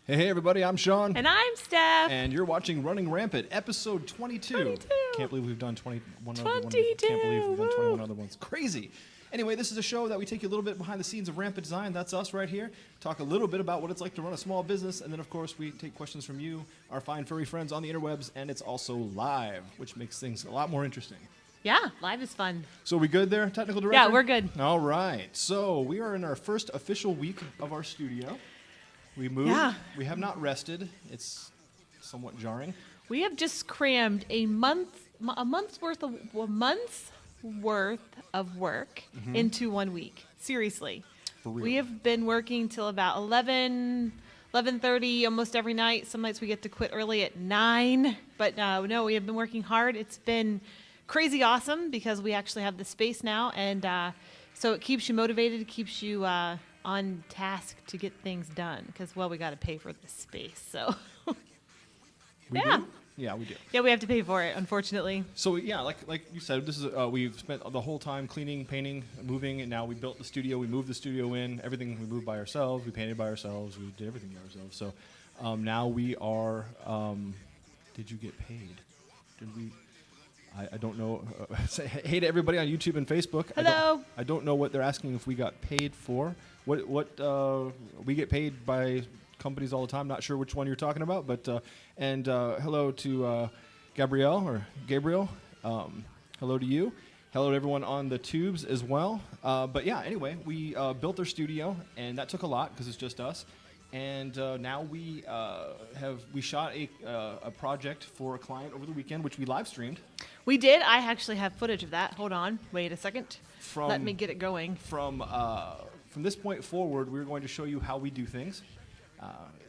Hey, everybody, I'm Sean. And I'm Steph. And you're watching Running Rampant, episode 22. Can't believe we've done 21 other ones. 22. Can't believe we've done 21 other ones. Crazy. Anyway, this is a show that we take you a little bit behind the scenes of Rampant Design. That's us right here. Talk a little bit about what it's like to run a small business. And then, of course, we take questions from you, our fine furry friends on the interwebs. And it's also live, which makes things a lot more interesting. Yeah, live is fun. So we good there, technical director? Yeah, we're good. All right. So we are in our first official week of our studio. We moved. Yeah. We have not rested. It's somewhat jarring. We have just crammed a month's worth of work into 1 week. Seriously. For real. We have been working till about 11:30 almost every night. Some nights we get to quit early at 9. But no, we have been working hard. It's been crazy awesome because we actually have the space now. And so it keeps you motivated. It keeps you on task to get things done because, well, we got to pay for the space. So, We yeah. do? Yeah, we do. Yeah, we have to pay for it, unfortunately. So yeah, like you said, this is we've spent the whole time cleaning, painting, moving, and now we built the studio. We moved the studio in. Everything we moved by ourselves. We painted by ourselves. We did everything by ourselves. So now we are. Did you get paid? Did we? I don't know. Say hey to everybody on YouTube and Facebook. Hello. I don't know what they're asking if we got paid for. What we get paid by companies all the time. Not sure which one you're talking about, but hello to Gabriel. Hello to you. Hello to everyone on the tubes as well. But yeah, anyway, we built our studio, and that took a lot because it's just us. And now we shot a project for a client over the weekend, which we live streamed. We did. I actually have footage of that. Hold on. Wait a second. Let me get it going. From this point forward, we're going to show you how we do things.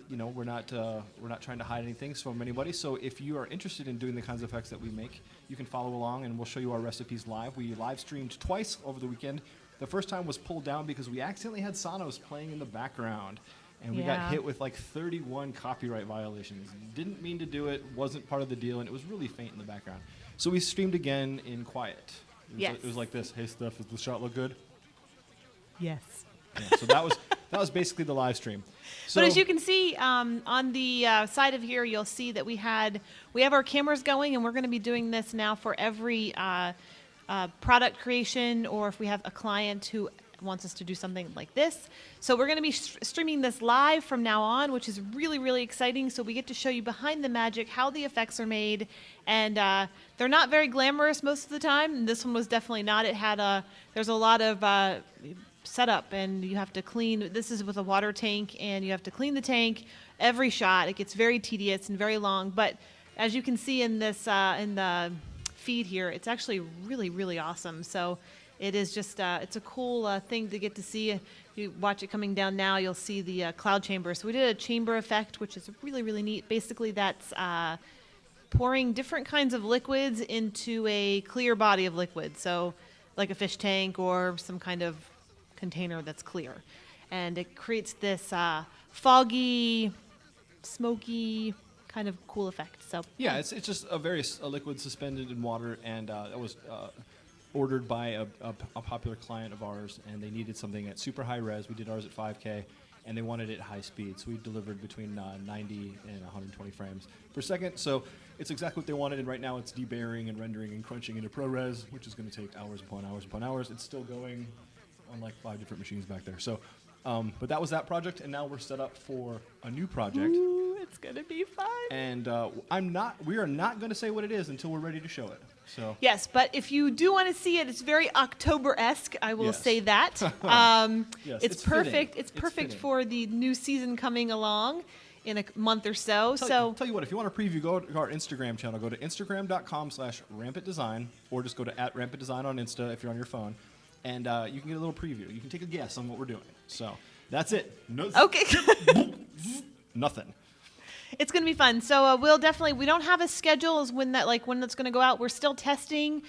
We're not trying to hide anything from anybody. So if you are interested in doing the kinds of effects that we make, you can follow along, and we'll show you our recipes live. We live streamed twice over the weekend. The first time was pulled down because we accidentally had Sonos playing in the background. And we got hit with like 31 copyright violations. Didn't mean to do it, wasn't part of the deal, and it was really faint in the background. So we streamed again in quiet. It was like this. Hey, Steph, does the shot look good? Yes. Yeah, so that was basically the live stream. So, but as you can see on the side of here, you'll see that we have our cameras going, and we're going to be doing this now for every product creation, or if we have a client who wants us to do something like this. So we're going to be streaming this live from now on, which is really, really exciting. So we get to show you behind the magic, how the effects are made. And they're not very glamorous most of the time. And this one was definitely not. There's a lot of setup, and you have to clean. This is with a water tank, and you have to clean the tank every shot. It gets very tedious and very long. But as you can see in this in the feed here, it's actually really, really awesome. So it is just, it's a cool thing to get to see. If you watch it coming down now, you'll see the cloud chamber. So we did a chamber effect, which is really, really neat. Basically, that's pouring different kinds of liquids into a clear body of liquid. So like a fish tank or some kind of container that's clear. And it creates this foggy, smoky, kind of cool effect. So yeah, it's just a liquid suspended in water, and that was ordered by a popular client of ours, and they needed something at super high res. We did ours at 5K, and they wanted it high speed. So we delivered between 90 and 120 frames per second. So it's exactly what they wanted, and right now it's debayering and rendering and crunching into ProRes, which is going to take hours upon hours upon hours. It's still going on like 5 different machines back there. So, but that was that project, and now we're set up for a new project. Ooh, it's going to be fun. And we are not going to say what it is until we're ready to show it. So yes, but if you do want to see it, it's very October-esque. I will say that. Yes, it's perfect. Fitting. It's perfect fitting. for the new season coming along in a month or so. Tell you what, if you want to preview, go to our Instagram channel. Go to instagram.com/rampantdesign, or just go to @rampantdesign on Insta if you're on your phone, and you can get a little preview. You can take a guess on what we're doing. So that's it. No, okay. Nothing. It's going to be fun. So we don't have a schedule as when that's going to go out. We're still testing.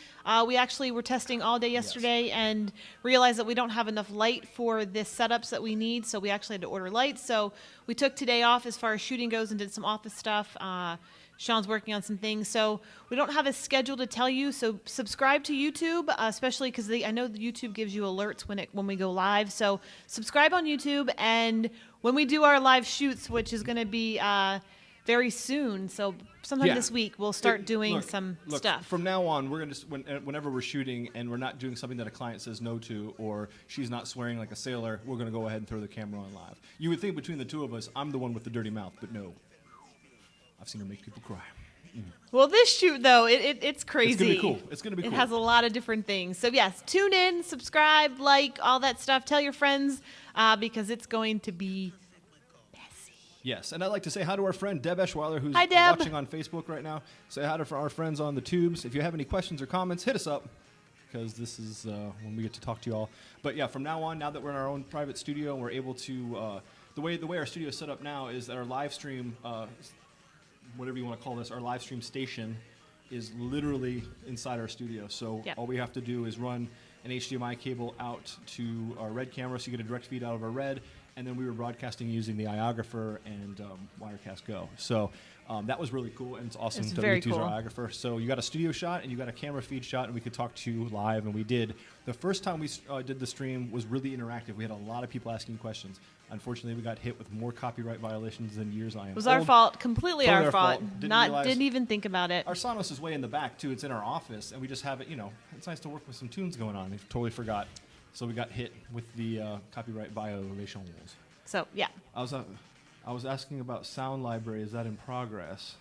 We actually were testing all day yesterday and realized that we don't have enough light for the setups that we need. So we actually had to order lights. So we took today off as far as shooting goes and did some office stuff. Sean's working on some things. So we don't have a schedule to tell you. So subscribe to YouTube, especially because I know the YouTube gives you alerts when we go live. So subscribe on YouTube, and when we do our live shoots, which is going to be very soon. So sometime Yeah. this week, we'll start doing some Look, stuff. from now on, we're going to, whenever we're shooting and we're not doing something that a client says no to, or she's not swearing like a sailor, we're going to go ahead and throw the camera on live. You would think between the two of us, I'm the one with the dirty mouth, but no. I've seen her make people cry. Well, this shoot, though, it's crazy. It's going to be cool. It's going to be cool. It has a lot of different things. So, yes, tune in, subscribe, like, all that stuff. Tell your friends because it's going to be messy. Yes, and I'd like to say hi to our friend Deb Eschweiler, who's Hi, Deb. watching on Facebook right now. Say hi to our friends on the tubes. If you have any questions or comments, hit us up, because this is when we get to talk to you all. But yeah, from now on, now that we're in our own private studio, we're able to, the way our studio is set up now is that our live stream, whatever you want to call this, our live stream station is literally inside our studio. So Yep. all we have to do is run an HDMI cable out to our red camera, so you get a direct feed out of our red, and then we were broadcasting using the iOgrapher and Wirecast Go. So that was really cool, and it's awesome It's that very we get to use cool. our iOgrapher. So you got a studio shot, and you got a camera feed shot, and we could talk to you live, and we did. The first time we did the stream was really interactive. We had a lot of people asking questions. Unfortunately, we got hit with more copyright violations than years I am It was our old. fault, completely Totally our our fault. fault. Didn't Even think about it. Our Sonos is way in the back, too. It's in our office, and we just have it, it's nice to work with some tunes going on. We totally forgot. So we got hit with the copyright violations. So, yeah. I was asking about Sound Library. Is that in progress?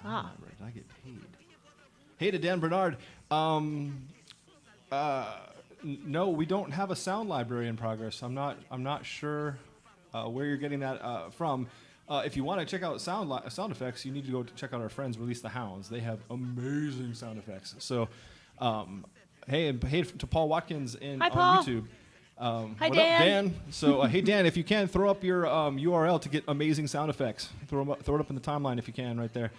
Sound Library. Did I get paid? Hey to Dan Bernard. No, we don't have a Sound Library in progress. I'm not sure where you're getting that from. If you want to check out sound effects, you need to go check out our friends Release the Hounds. They have amazing sound effects. So, hey to Paul Watkins Hi, on Paul. YouTube. Hi, What Dan. up, Dan? So, hey, Dan, if you can, throw up your URL to get amazing sound effects. Throw it up in the timeline if you can, right there.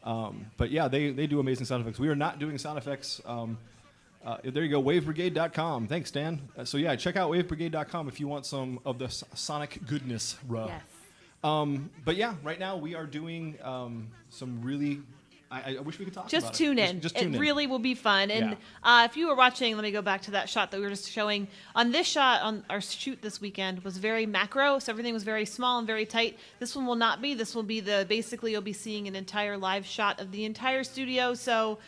But yeah, they do amazing sound effects. We are not doing sound effects. There you go, wavebrigade.com. Thanks, Dan. So yeah, check out wavebrigade.com if you want some of the sonic goodness. Yes. But yeah, right now we are doing some really. I wish we could talk about Just tune in. Just tune it in. really will be fun. And if you were watching, let me go back to that shot that we were just showing. On this shot, on our shoot this weekend, was very macro, so everything was very small and very tight. This one will not be. This will be basically you'll be seeing an entire live shot of the entire studio. So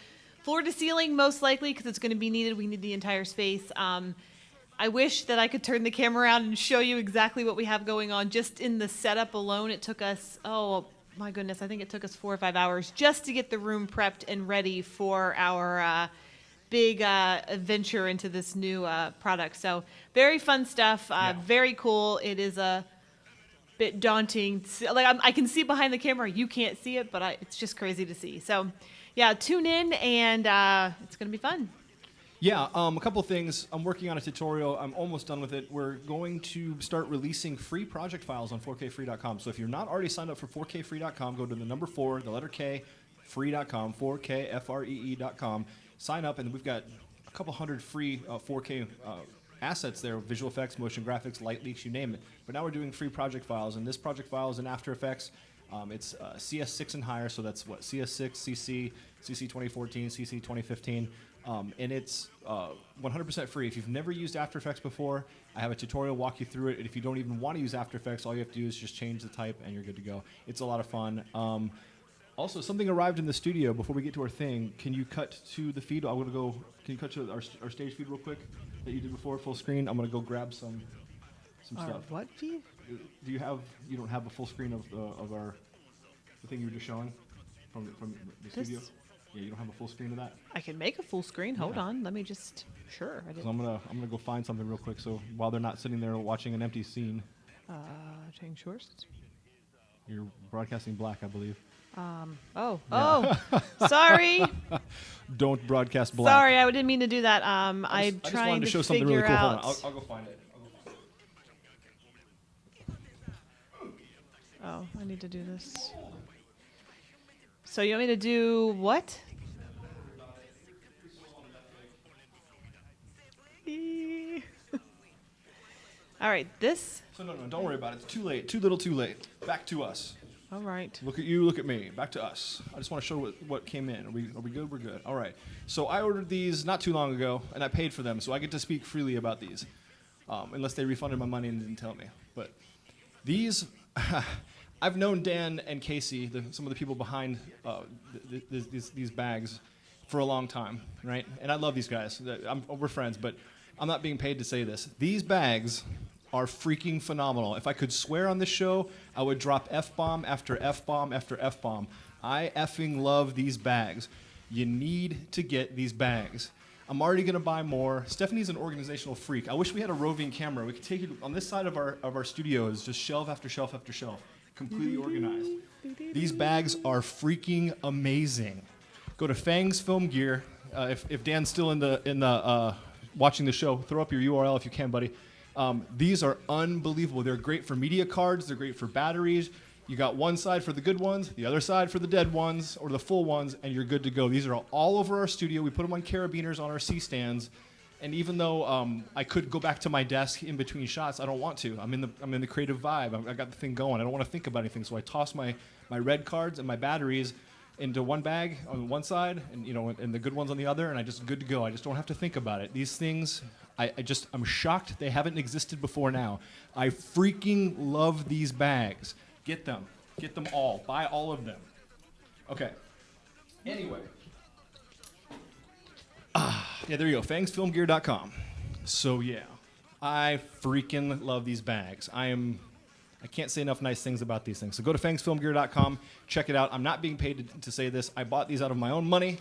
floor to ceiling, most likely, because it's going to be needed. We need the entire space. I wish that I could turn the camera around and show you exactly what we have going on. Just in the setup alone, it took us, my goodness, I think it took us 4 or 5 hours just to get the room prepped and ready for our big adventure into this new product. So very fun stuff, very cool. It is a bit daunting. Like I can see behind the camera. You can't see it, but it's just crazy to see. So yeah, tune in, and it's going to be fun. Yeah, a couple things. I'm working on a tutorial. I'm almost done with it. We're going to start releasing free project files on 4kfree.com. So if you're not already signed up for 4kfree.com, go to the number 4, the letter K, free.com, 4kfree.com. Sign up, and we've got a couple hundred free 4K assets there, visual effects, motion graphics, light leaks, you name it. But now we're doing free project files, and this project file is in After Effects. It's CS6 and higher, so that's what, CS6, CC, CC 2014, CC 2015. And it's 100% free. If you've never used After Effects before, I have a tutorial walk you through it. And if you don't even want to use After Effects, all you have to do is just change the type and you're good to go. It's a lot of fun. Also, something arrived in the studio before we get to our thing. Can you cut to the feed? I'm going to go. Can you cut to our stage feed real quick that you did before, full screen? I'm going to go grab some stuff. What feed? Do you don't have a full screen of the thing you were just showing from the studio? Yeah, you don't have a full screen of that? I can make a full screen. Hold on. Let me just. Sure. So I'm gonna go find something real quick. So while they're not sitting there watching an empty scene, Change source. you're broadcasting black, I believe. Sorry. Don't broadcast black. Sorry, I didn't mean to do that. I just wanted to show something really cool. Hold on, I'll go find it. Oh, I need to do this. So you want me to do what? All right, this. So no, don't worry about it. It's too late. Too little, too late. Back to us. All right. Look at you, look at me. Back to us. I just want to show what came in. Are we good? We're good. All right. So I ordered these not too long ago, and I paid for them, so I get to speak freely about these, unless they refunded my money and didn't tell me. But These, I've known Dan and Casey, some of the people behind these bags, for a long time, right? And I love these guys. We're friends, but I'm not being paid to say this. These bags are freaking phenomenal. If I could swear on this show, I would drop F-bomb after F-bomb after F-bomb. I effing love these bags. You need to get these bags. I'm already going to buy more. Stephanie's an organizational freak. I wish we had a roving camera. We could take it on this side of our studio is just shelf after shelf after shelf, completely organized. These bags are freaking amazing. Go to Fang's Film Gear. If Dan's still in the watching the show, throw up your URL if you can, buddy. These are unbelievable. They're great for media cards. They're great for batteries. You got one side for the good ones, the other side for the dead ones or the full ones, and you're good to go. These are all over our studio. We put them on carabiners on our C-stands. And even though I could go back to my desk in between shots, I don't want to. I'm in the creative vibe. I got the thing going. I don't want to think about anything. So I toss my red cards and my batteries into one bag on one side, and the good ones on the other, and I just good to go. I just don't have to think about it. These things, I'm shocked they haven't existed before now. I freaking love these bags. Get them all. Buy all of them. Okay. Anyway. Yeah, there you go. fangsfilmgear.com. So yeah, I freaking love these bags. I can't say enough nice things about these things. So go to fangsfilmgear.com, check it out. I'm not being paid to say this. I bought these out of my own money,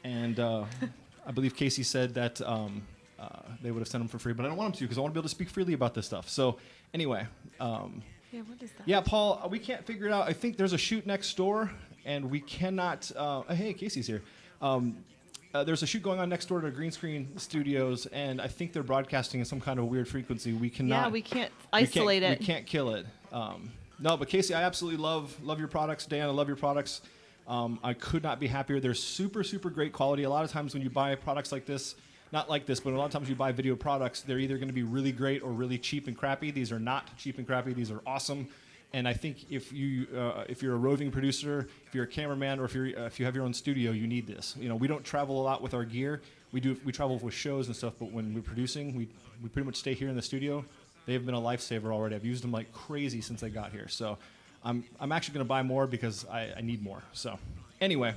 and I believe Casey said that they would have sent them for free, but I don't want them to because I want to be able to speak freely about this stuff. So anyway, yeah, what is that? Yeah, Paul, we can't figure it out. I think there's a shoot next door, and we cannot. Hey, Casey's here. There's a shoot going on next door to Green Screen Studios, and I think they're broadcasting in some kind of weird frequency. We cannot. Yeah, we can't isolate it. We can't kill it. No, but Casey, I absolutely love your products. Dan, I love your products. I could not be happier. They're super, super great quality. A lot of times when you buy products like this, not like this, but a lot of times you buy video products, they're either going to be really great or really cheap and crappy. These are not cheap and crappy. These are awesome. And I think if you're a roving producer, if you're a cameraman, or if you have your own studio, you need this. We don't travel a lot with our gear. We travel with shows and stuff, but when we're producing, we pretty much stay here in the studio. They have been a lifesaver already. I've used them like crazy since I got here. So I'm actually going to buy more because I need more. So anyway.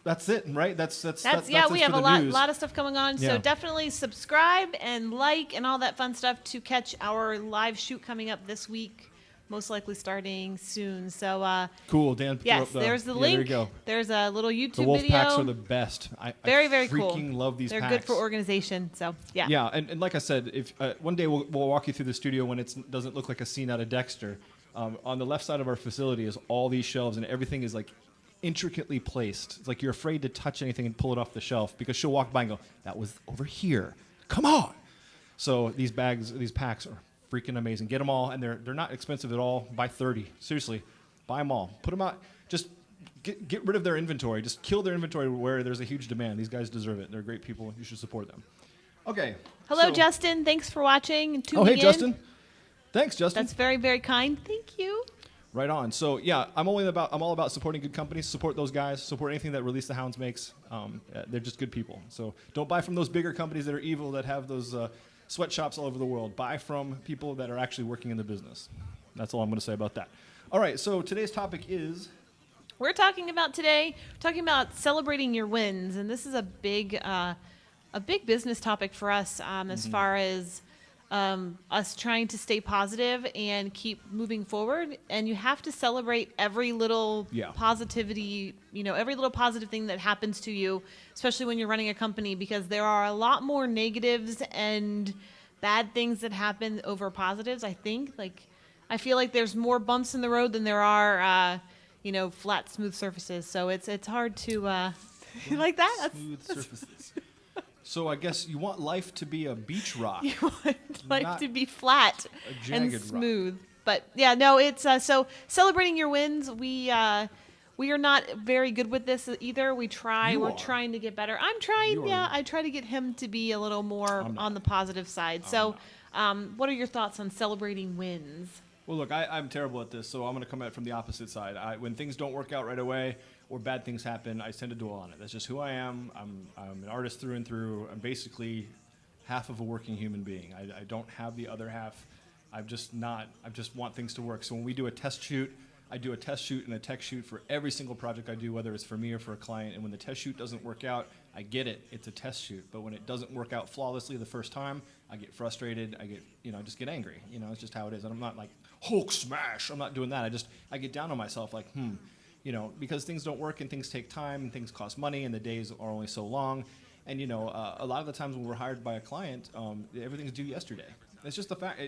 That's it, right? That's yeah. We have a news. lot of stuff going on, Yeah. so definitely subscribe and like and all that fun stuff to catch our live shoot coming up this week, most likely starting soon. So cool, Dan. yes, there's the link. There you go. There's a little YouTube The wolf video. packs are the best. Very I cool. freaking love these They're packs. good for organization. So yeah. Yeah, and like I said, if one day we'll walk you through the studio when it doesn't look like a scene out of Dexter. On the left side of our facility is all these shelves, and everything is like intricately placed. It's like you're afraid to touch anything and pull it off the shelf because she'll walk by and go, "That was over here. Come on." So these packs are freaking amazing. Get them all, and they're not expensive at all. Buy 30. Seriously, buy them all. Put them out. Just get rid of their inventory. Just kill their inventory where there's a huge demand. These guys deserve it. They're great people. You should support them. Okay. Hello, Justin. Thanks for watching and tuning Oh, hey, in. Justin. Thanks, Justin. That's very, very kind. Thank you. Right on. So yeah, I'm all about supporting good companies. Support those guys. Support anything that Release the Hounds makes. They're just good people. So don't buy from those bigger companies that are evil that have those sweatshops all over the world. Buy from people that are actually working in the business. That's all I'm going to say about that. All right. So today's topic is. We're talking about celebrating your wins, and this is a big business topic for us as far as us trying to stay positive and keep moving forward. And you have to celebrate every little positivity, every little positive thing that happens to you, especially when you're running a company, because there are a lot more negatives and bad things that happen over positives. I feel like there's more bumps in the road than there are, flat, smooth surfaces. So it's hard to, you like that? Smooth surfaces. So I guess you want life to be a beach rock. You want life to be flat and smooth. Rock. But yeah, no, it's so celebrating your wins. We are not very good with this either. We're trying to get better. I'm trying. I try to get him to be a little more on the positive side. So, what are your thoughts on celebrating wins? Well, look, I'm terrible at this, so I'm going to come at it from the opposite side. When things don't work out right away or bad things happen, I tend to dwell on it. That's just who I am. I'm an artist through and through. I'm basically half of a working human being. I don't have the other half, I'm just not. I just want things to work. So when we do a test shoot, I do a test shoot and a tech shoot for every single project I do, whether it's for me or for a client. And when the test shoot doesn't work out, I get it. It's a test shoot. But when it doesn't work out flawlessly the first time, I get frustrated. I get, I just get angry. It's just how it is. And I'm not like Hulk smash. I'm not doing that. I get down on myself like, because things don't work and things take time and things cost money and the days are only so long. And, a lot of the times when we're hired by a client, everything's due yesterday. It's just the fact.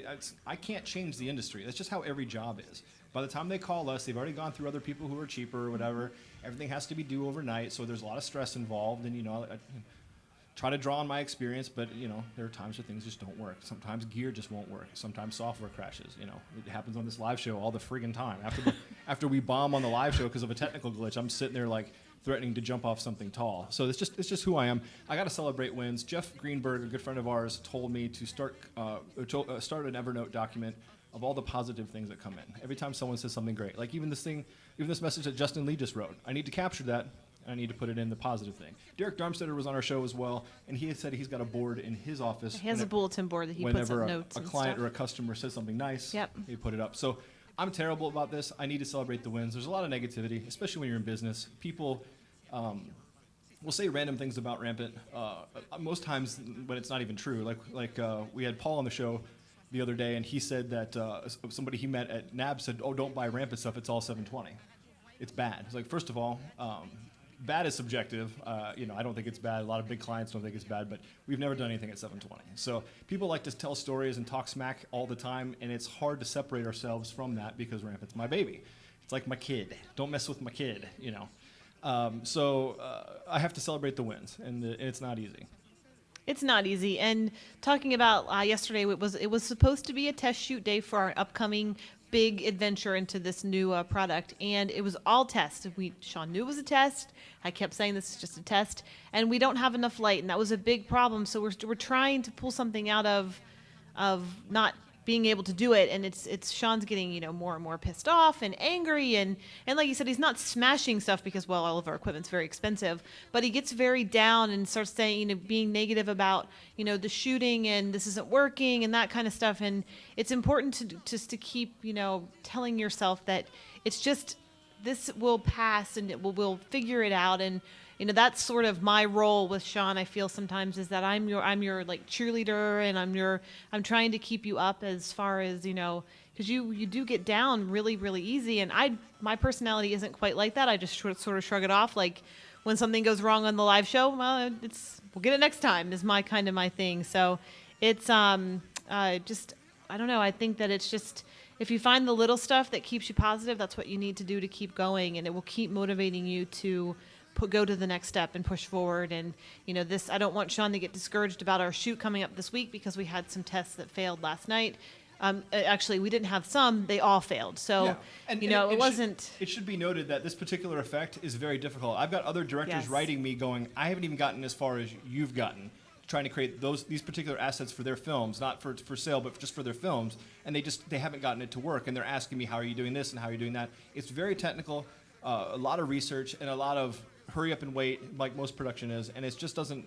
I can't change the industry. That's just how every job is. By the time they call us, they've already gone through other people who are cheaper or whatever. Everything has to be due overnight, so there's a lot of stress involved. And, I try to draw on my experience, but, there are times where things just don't work. Sometimes gear just won't work. Sometimes software crashes. It happens on this live show all the friggin' time. After we bomb on the live show because of a technical glitch, I'm sitting there like threatening to jump off something tall. So it's just who I am. I got to celebrate wins. Jeff Greenberg, a good friend of ours, told me to start an Evernote document of all the positive things that come in. Every time someone says something great, like even this message that Justin Lee just wrote, I need to capture that. I need to put it in the positive thing. Derek Darmstetter was on our show as well, and he had said he's got a board in his office. He has a bulletin board that he puts up notes a and client stuff. or a customer says something nice, Yep. he put it up. So I'm terrible about this. I need to celebrate the wins. There's a lot of negativity, especially when you're in business. People will say random things about Rampant. Most times when it's not even true. Like we had Paul on the show the other day, and he said that somebody he met at NAB said, "Oh, don't buy Rampant stuff. It's all 720. It's bad." It's like, first of all, bad is subjective. I don't think it's bad. A lot of big clients don't think it's bad, but we've never done anything at 720. So people like to tell stories and talk smack all the time, and it's hard to separate ourselves from that because Rampant's my baby. It's like my kid. Don't mess with my kid. So I have to celebrate the wins, and it's not easy. It's not easy. And talking about yesterday, it was supposed to be a test shoot day for our upcoming big adventure into this new product, and it was all tests. Sean knew it was a test. I kept saying this is just a test, and we don't have enough light, and that was a big problem. So we're trying to pull something out of not being able to do it, and it's Sean's getting more and more pissed off and angry, and like you said, he's not smashing stuff because all of our equipment's very expensive, but he gets very down and starts saying being negative about the shooting and this isn't working and that kind of stuff. And it's important to keep telling yourself that it's just, this will pass and we'll figure it out. And that's sort of my role with Sean. I feel sometimes is that I'm your like cheerleader, and I'm trying to keep you up as far as because you do get down really, really easy. And my personality isn't quite like that. I just sort of shrug it off. Like when something goes wrong on the live show, well, we'll get it next time is my thing. So it's just, I don't know. I think that it's just, if you find the little stuff that keeps you positive, that's what you need to do to keep going, and it will keep motivating you to go to the next step and push forward. And I don't want Sean to get discouraged about our shoot coming up this week because we had some tests that failed last night. Actually, we didn't have some; they all failed. So, yeah. And it wasn't. It should be noted that this particular effect is very difficult. I've got other directors writing me going, "I haven't even gotten as far as you've gotten, trying to create these particular assets for their films, not for sale, but just for their films, and they haven't gotten it to work, and they're asking me, how are you doing this and how are you doing that?" It's very technical, a lot of research and a lot of hurry up and wait, like most production is, and it just doesn't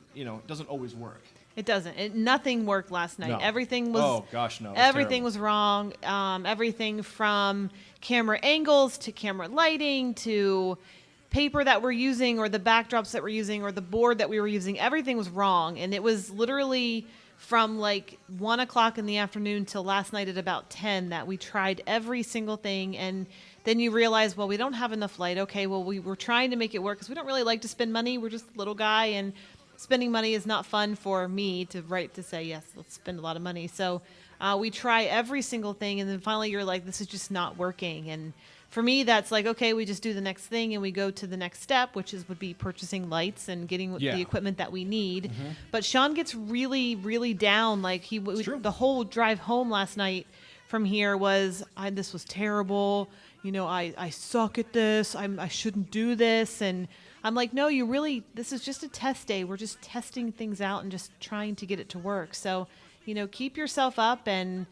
always work. It doesn't. Nothing worked last night. No. Everything was. Oh gosh, no. Everything was wrong. Everything from camera angles to camera lighting to paper that we're using, or the backdrops that we're using, or the board that we were using. Everything was wrong, and it was literally from like 1 o'clock in the afternoon till last night at about 10 that we tried every single thing. And then you realize, well, we don't have enough light. Okay, well, we were trying to make it work because we don't really like to spend money. We're just a little guy, and spending money is not fun for me to say, yes, let's spend a lot of money. So we try every single thing, and then finally you're like, this is just not working. And for me, that's like, okay, we just do the next thing and we go to the next step, which would be purchasing lights and getting the equipment that we need. Mm-hmm. But Sean gets really, really down. Like the whole drive home last night from here was, this was terrible. I suck at this. I shouldn't do this. And I'm like, no, this is just a test day. We're just testing things out and just trying to get it to work. So, keep yourself up and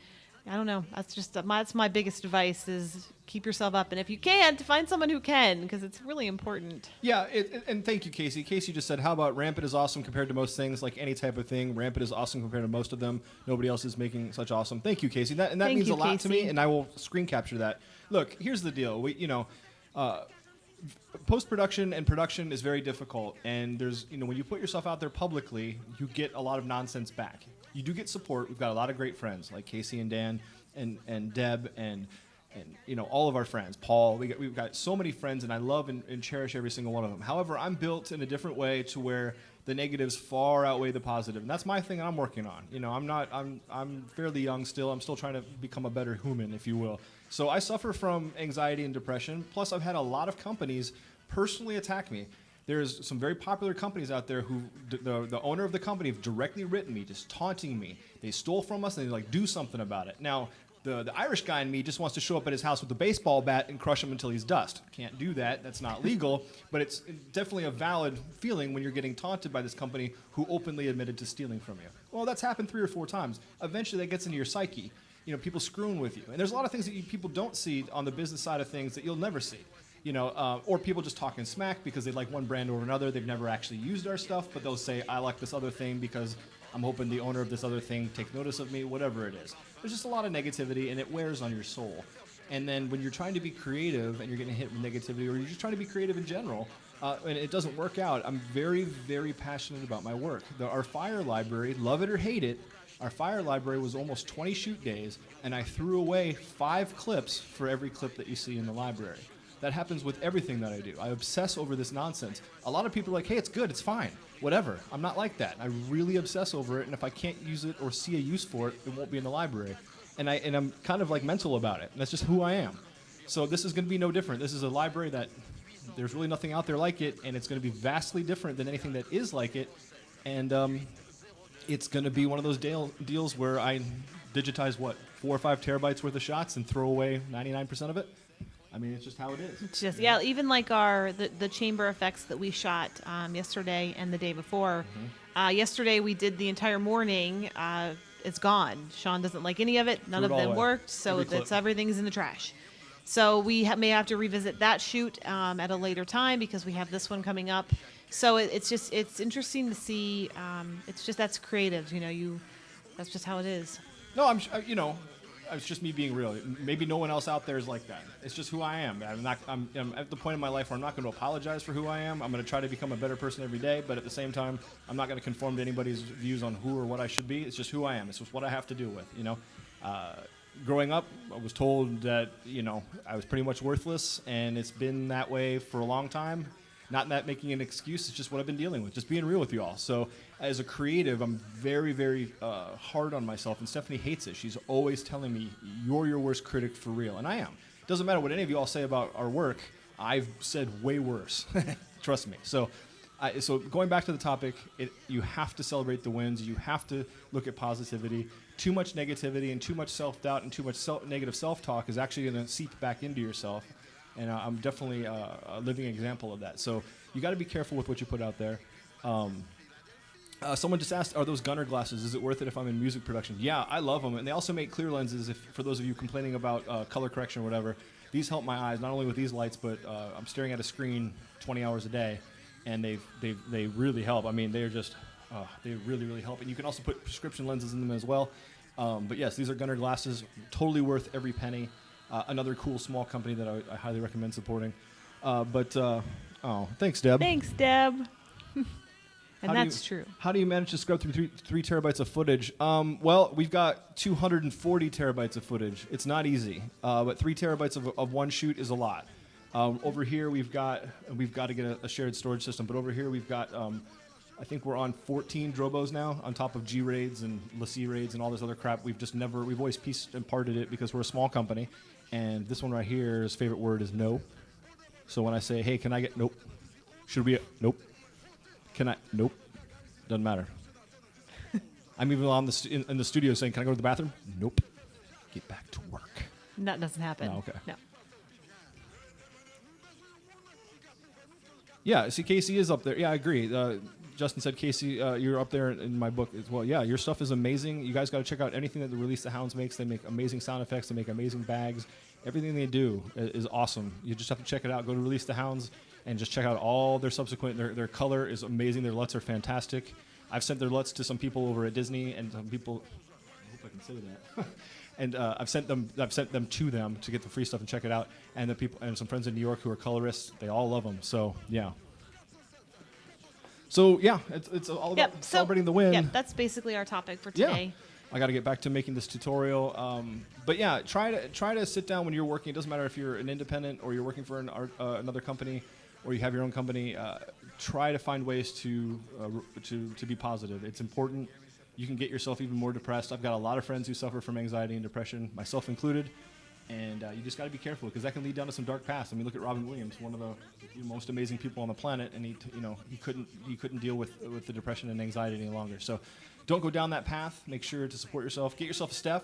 I don't know. That's my biggest advice is keep yourself up. And if you can't, find someone who can, because it's really important. Yeah, and thank you, Casey. Casey just said, how about Rampant is awesome compared to most things, like any type of thing. Rampant is awesome compared to most of them. Nobody else is making such awesome. Thank you, Casey. That Thank means you, a lot to Casey. me, and I will screen capture that. Look, here's the deal. Post-production and production is very difficult, and there's, when you put yourself out there publicly, you get a lot of nonsense back. You do get support. We've got a lot of great friends like Casey and Dan and Deb and all of our friends. Paul, we've got so many friends, and I love and cherish every single one of them. However, I'm built in a different way to where the negatives far outweigh the positive, and that's my thing I'm working on. I'm fairly young still. I'm still trying to become a better human, if you will. So I suffer from anxiety and depression. Plus, I've had a lot of companies personally attack me. There's some very popular companies out there who the owner of the company have directly written me, just taunting me. They stole from us, and they do something about it. Now, the Irish guy in me just wants to show up at his house with a baseball bat and crush him until he's dust. Can't do that. That's not legal. But it's definitely a valid feeling when you're getting taunted by this company who openly admitted to stealing from you. Well, that's happened 3 or 4 times. Eventually, that gets into your psyche. People screwing with you. And there's a lot of things that people don't see on the business side of things that you'll never see. Or people just talking smack because they like one brand over another. They've never actually used our stuff, but they'll say, I like this other thing because I'm hoping the owner of this other thing takes notice of me, whatever it is. There's just a lot of negativity, and it wears on your soul. And then when you're trying to be creative and you're getting hit with negativity, or you're just trying to be creative in general, and it doesn't work out, I'm very, very passionate about my work. Our fire library, love it or hate it, our fire library was almost 20 shoot days, and I threw away 5 clips for every clip that you see in the library. That happens with everything that I do. I obsess over this nonsense. A lot of people are like, hey, it's good, it's fine, whatever. I'm not like that. I really obsess over it, and if I can't use it or see a use for it, it won't be in the library. And I'm kind of like mental about it. And that's just who I am. So this is going to be no different. This is a library that there's really nothing out there like it, and it's going to be vastly different than anything that is like it. And it's going to be one of those deals where I digitize, 4 or 5 terabytes worth of shots and throw away 99% of it. I mean, it's just how it is. It's just, yeah, even like the chamber effects that we shot yesterday and the day before. Mm-hmm. Yesterday we did the entire morning. It's gone. Sean doesn't like any of it. None of them worked, so everything's in the trash. So we may have to revisit that shoot at a later time because we have this one coming up. So it's interesting to see. That's creative. That's just how it is. No, it's just me being real. Maybe no one else out there is like that. It's just who I am. I'm at the point in my life where I'm not going to apologize for who I am. I'm going to try to become a better person every day, but at the same time, I'm not going to conform to anybody's views on who or what I should be. It's just who I am. It's just what I have to deal with. Growing up, I was told that I was pretty much worthless, and it's been that way for a long time. Not that making an excuse, it's just what I've been dealing with, just being real with you all. So as a creative, I'm very, very hard on myself, and Stephanie hates it. She's always telling me, you're your worst critic for real, and I am. It doesn't matter what any of you all say about our work, I've said way worse. Trust me. So going back to the topic, you have to celebrate the wins. You have to look at positivity. Too much negativity and too much self-doubt and too much negative self-talk is actually going to seep back into yourself. And I'm definitely a living example of that. So you got to be careful with what you put out there. Someone just asked, are those Gunner glasses, is it worth it if I'm in music production? Yeah, I love them. And they also make clear lenses, for those of you complaining about color correction or whatever. These help my eyes, not only with these lights, but I'm staring at a screen 20 hours a day. And they really help. I mean, they're just, they really, really help. And you can also put prescription lenses in them as well. But yes, these are Gunner glasses, totally worth every penny. Another cool small company that I highly recommend supporting. Thanks, Deb. Thanks, Deb. And that's true. How do you manage to scrub through 3 terabytes of footage? Well, we've got 240 terabytes of footage. It's not easy, but 3 terabytes of one shoot is a lot. Over here, we've got to get a shared storage system, but over here we've got, I think we're on 14 Drobos now, on top of G RAIDs and LaCie RAIDs and all this other crap. We've always pieced and parted it because we're a small company. And this one right here, his favorite word is no. So when I say, hey, can I get, nope. Should we, nope. Can I, nope. Doesn't matter. I'm even on in the studio saying, can I go to the bathroom? Nope. Get back to work. That doesn't happen. No, okay. No. Yeah, see, Casey is up there. Yeah, I agree. Justin said, Casey, you're up there in my book as well. Yeah, your stuff is amazing. You guys got to check out anything that the Release the Hounds makes. They make amazing sound effects. They make amazing bags. Everything they do is awesome. You just have to check it out. Go to Release the Hounds and just check out all their subsequent. Their color is amazing. Their LUTs are fantastic. I've sent their LUTs to some people over at Disney, and some people. I hope I can say that. And I've sent them to them to get the free stuff and check it out. And the people and some friends in New York who are colorists, they all love them. So yeah. So yeah, it's all about celebrating the win. Yep, that's basically our topic for today. Yeah. I got to get back to making this tutorial. But yeah, try to sit down when you're working. It doesn't matter if you're an independent or you're working for another company or you have your own company. Try to find ways to be positive. It's important. You can get yourself even more depressed. I've got a lot of friends who suffer from anxiety and depression, myself included, and you just got to be careful because that can lead down to some dark paths. I mean, look at Robin Williams, one of the most amazing people on the planet, and he couldn't deal with the depression and anxiety any longer. So, don't go down that path. Make sure to support yourself. Get yourself a Steph.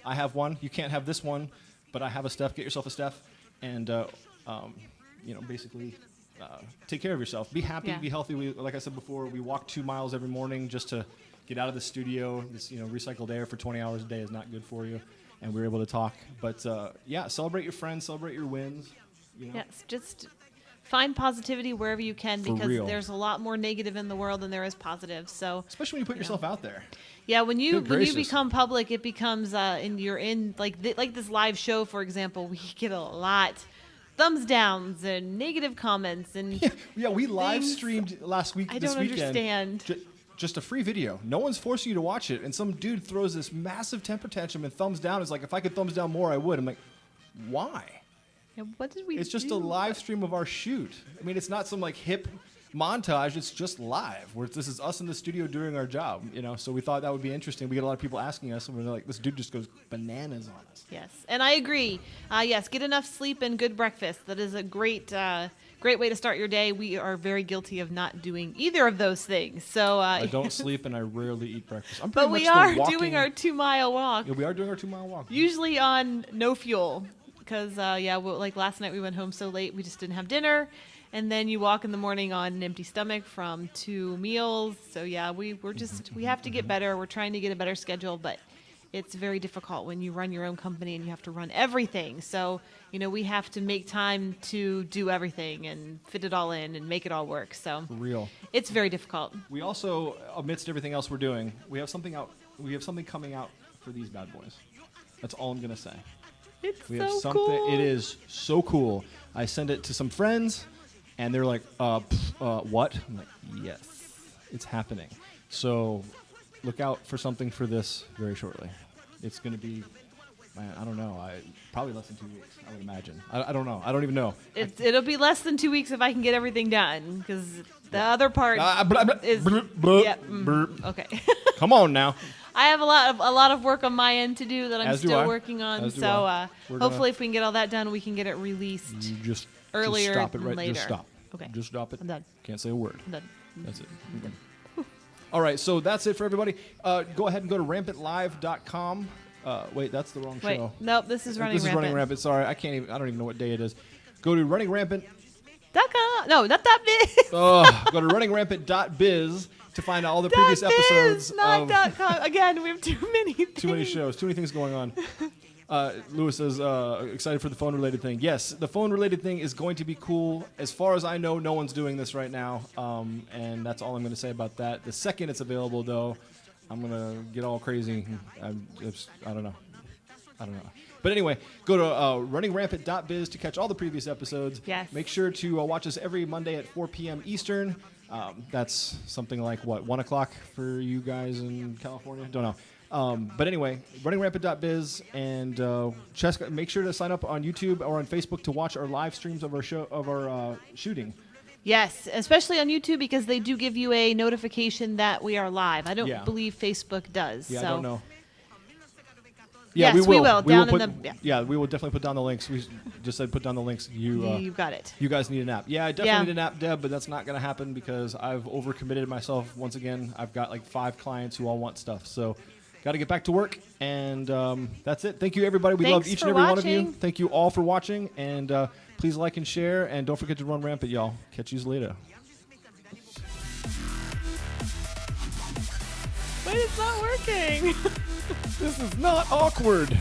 I have one. You can't have this one, but I have a Steph. Get yourself a Steph, and basically. Take care of yourself. Be happy. Be healthy. Like I said before, we walk 2 miles every morning just to get out of the studio. This recycled air for 20 hours a day is not good for you, and we're able to talk. But celebrate your friends, celebrate your wins. Yes, just find positivity wherever you can because there's a lot more negative in the world than there is positive. So especially when you put yourself out there. Yeah, when you become public, it becomes and you're in like this live show, for example. We get a lot. Thumbs downs and negative comments and we live streamed last week. I don't understand. Just a free video. No one's forcing you to watch it, and some dude throws this massive temper tantrum and thumbs down. It's like, if I could thumbs down more, I would. I'm like, why? Yeah, what did we? It's just a live stream of our shoot. I mean, it's not some like hip montage. It's just live. Where this is us in the studio doing our job. So we thought that would be interesting. We get a lot of people asking us, and we're like, this dude just goes bananas on us. Yes, and I agree. Yes, get enough sleep and good breakfast. That is a great way to start your day. We are very guilty of not doing either of those things. So I don't sleep and I rarely eat breakfast. But we are doing our 2-mile walk. Yeah, we are doing our 2-mile walk. Usually on no fuel, because like last night we went home so late we just didn't have dinner. And then you walk in the morning on an empty stomach from 2 meals. So we have to get better. We're trying to get a better schedule, but it's very difficult when you run your own company and you have to run everything. So, we have to make time to do everything and fit it all in and make it all work. So for real. It's very difficult. We also, amidst everything else we're doing, we have something out. We have something coming out for these bad boys. That's all I'm going to say. Cool. It is so cool. I send it to some friends. And they're like, what? I'm like, yes, it's happening. So look out for something for this very shortly. It's going to be, man, I don't know. Probably less than 2 weeks, I would imagine. I don't know. I don't even know. It'll be less than 2 weeks if I can get everything done, because the other part is... Okay. Come on now. I have a lot of work on my end to do that I'm still working on. So hopefully if we can get all that done, we can get it released earlier just stop it than later. Just stop. Okay. Just stop it. I'm done. Can't say a word. I'm done. That's it. All right, so that's it for everybody. Go ahead and go to rampantlive.com. Wait, that's the wrong show. Nope, this is Running Rampant. This is Running Rampant. Sorry, I don't even know what day it is. Go to runningrampant.com. No, not that biz. Go to runningrampant.biz to find all the previous episodes. Not .com. Again, we have too many things. Too many shows. Too many things going on. Lewis says, excited for the phone-related thing. Yes, the phone-related thing is going to be cool. As far as I know, no one's doing this right now, and that's all I'm going to say about that. The second it's available, though, I'm going to get all crazy. I don't know. But anyway, go to runningrampant.biz to catch all the previous episodes. Yes. Make sure to watch us every Monday at 4 p.m. Eastern. That's something like, 1 o'clock for you guys in California? Don't know. But anyway, runningrampant.biz, and make sure to sign up on YouTube or on Facebook to watch our live streams of our shooting. Yes, especially on YouTube, because they do give you a notification that we are live. I don't believe Facebook does. Yeah, so. I don't know. Yeah, yes, we will. We will definitely put down the links. We just said put down the links. You got it. You guys need an app. Yeah, I definitely need an app, Deb, but that's not going to happen because I've overcommitted myself once again. I've got like 5 clients who all want stuff. So got to get back to work, and that's it. Thank you, everybody. We love each and every one of you. Thank you all for watching, and please like and share, and don't forget to run rampant, y'all. Catch you later. It's not working. This is not awkward.